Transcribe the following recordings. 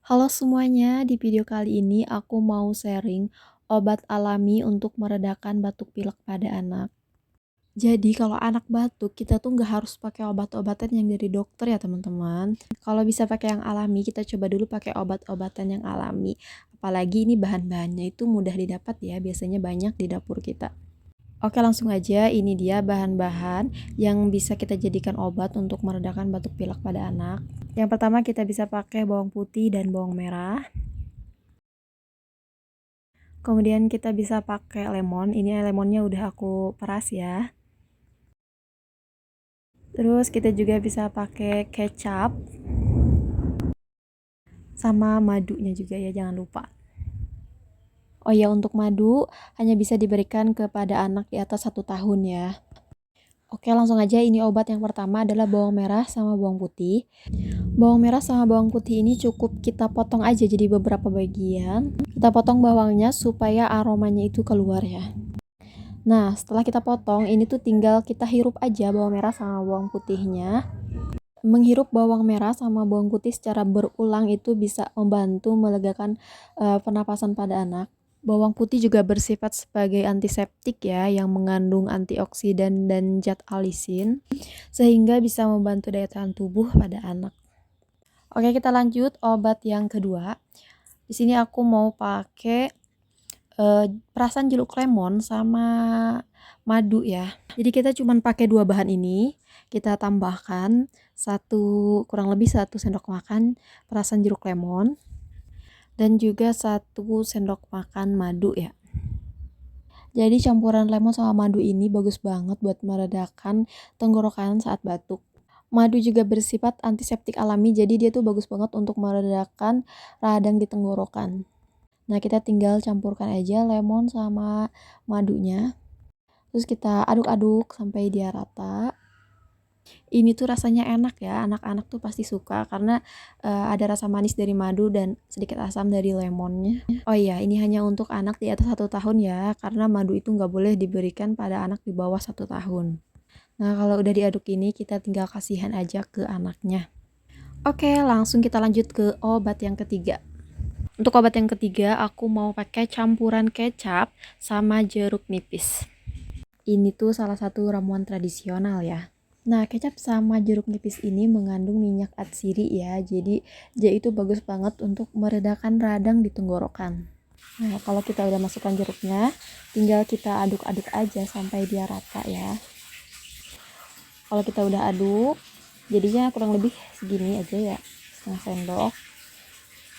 Halo semuanya, di video kali ini aku mau sharing obat alami untuk meredakan batuk pilek pada anak. Jadi kalau anak batuk, kita tuh nggak harus pakai obat-obatan yang dari dokter ya teman-teman. Kalau bisa pakai yang alami, kita coba dulu pakai obat-obatan yang alami. Apalagi ini bahan-bahannya itu mudah didapat ya, biasanya banyak di dapur kita. Oke, langsung aja, ini dia bahan-bahan yang bisa kita jadikan obat untuk meredakan batuk pilek pada anak. Yang pertama kita bisa pakai bawang putih dan bawang merah. Kemudian kita bisa pakai lemon, ini lemonnya udah aku peras ya. Terus kita juga bisa pakai kecap sama madunya juga ya, jangan lupa. Oh ya, untuk madu hanya bisa diberikan kepada anak di atas 1 tahun ya. Oke, langsung aja, ini obat yang pertama adalah bawang merah sama bawang putih. Bawang merah sama bawang putih ini cukup kita potong aja jadi beberapa bagian. Kita potong bawangnya supaya aromanya itu keluar ya. Nah, setelah kita potong, ini tuh tinggal kita hirup aja bawang merah sama bawang putihnya. Menghirup bawang merah sama bawang putih secara berulang itu bisa membantu melegakan pernapasan pada anak. Bawang putih juga bersifat sebagai antiseptik ya, yang mengandung antioksidan dan zat alisin, sehingga bisa membantu daya tahan tubuh pada anak. Oke, kita lanjut obat yang kedua. Di sini aku mau pakai perasan jeruk lemon sama madu ya. Jadi kita cuma pakai 2 bahan ini. Kita tambahkan kurang lebih 1 sendok makan perasan jeruk lemon dan juga 1 sendok makan madu ya. Jadi campuran lemon sama madu ini bagus banget buat meredakan tenggorokan saat batuk. Madu juga bersifat antiseptik alami, jadi dia tuh bagus banget untuk meredakan radang di tenggorokan. Nah, kita tinggal campurkan aja lemon sama madunya. Terus kita aduk-aduk sampai dia rata. Ini tuh rasanya enak ya, anak-anak tuh pasti suka karena ada rasa manis dari madu dan sedikit asam dari lemonnya. Oh iya, ini hanya untuk anak di atas 1 tahun ya, karena madu itu nggak boleh diberikan pada anak di bawah 1 tahun. Nah, kalau udah diaduk ini, kita tinggal kasihan aja ke anaknya. Oke, langsung kita lanjut ke obat yang ketiga. Untuk obat yang ketiga, aku mau pakai campuran kecap sama jeruk nipis. Ini tuh salah satu ramuan tradisional ya. Nah, kecap sama jeruk nipis ini mengandung minyak atsiri ya, jadi dia itu bagus banget untuk meredakan radang di tenggorokan. Nah, kalau kita udah masukkan jeruknya, tinggal kita aduk-aduk aja sampai dia rata ya. Kalau kita udah aduk, jadinya kurang lebih segini aja ya, setengah sendok.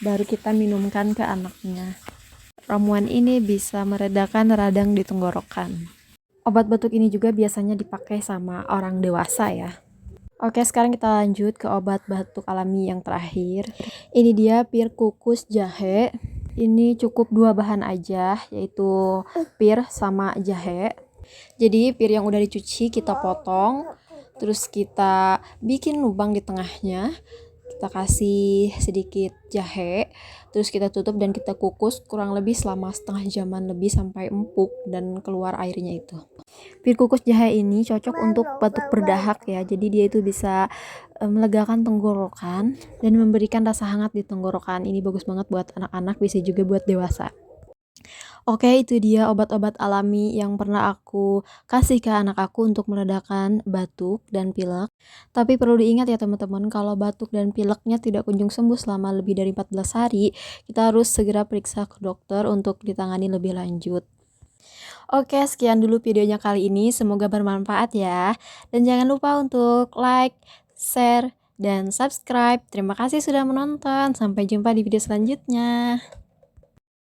Baru kita minumkan ke anaknya. Ramuan ini bisa meredakan radang di tenggorokan. Obat batuk ini juga biasanya dipakai sama orang dewasa ya. Oke, sekarang kita lanjut ke obat batuk alami yang terakhir. Ini dia pir kukus jahe. Ini cukup 2 bahan aja, yaitu pir sama jahe. Jadi pir yang udah dicuci kita potong, terus kita bikin lubang di tengahnya. Kita kasih sedikit jahe, terus kita tutup dan kita kukus kurang lebih selama setengah jaman lebih sampai empuk dan keluar airnya itu. Pir kukus jahe ini cocok untuk batuk berdahak ya, jadi dia itu bisa melegakan tenggorokan dan memberikan rasa hangat di tenggorokan. Ini bagus banget buat anak-anak, bisa juga buat dewasa. Oke, itu dia obat-obat alami yang pernah aku kasih ke anak aku untuk meredakan batuk dan pilek. Tapi perlu diingat ya teman-teman, kalau batuk dan pileknya tidak kunjung sembuh selama lebih dari 14 hari, kita harus segera periksa ke dokter untuk ditangani lebih lanjut. Oke, sekian dulu videonya kali ini, semoga bermanfaat ya. Dan jangan lupa untuk like, share, dan subscribe. Terima kasih sudah menonton, sampai jumpa di video selanjutnya.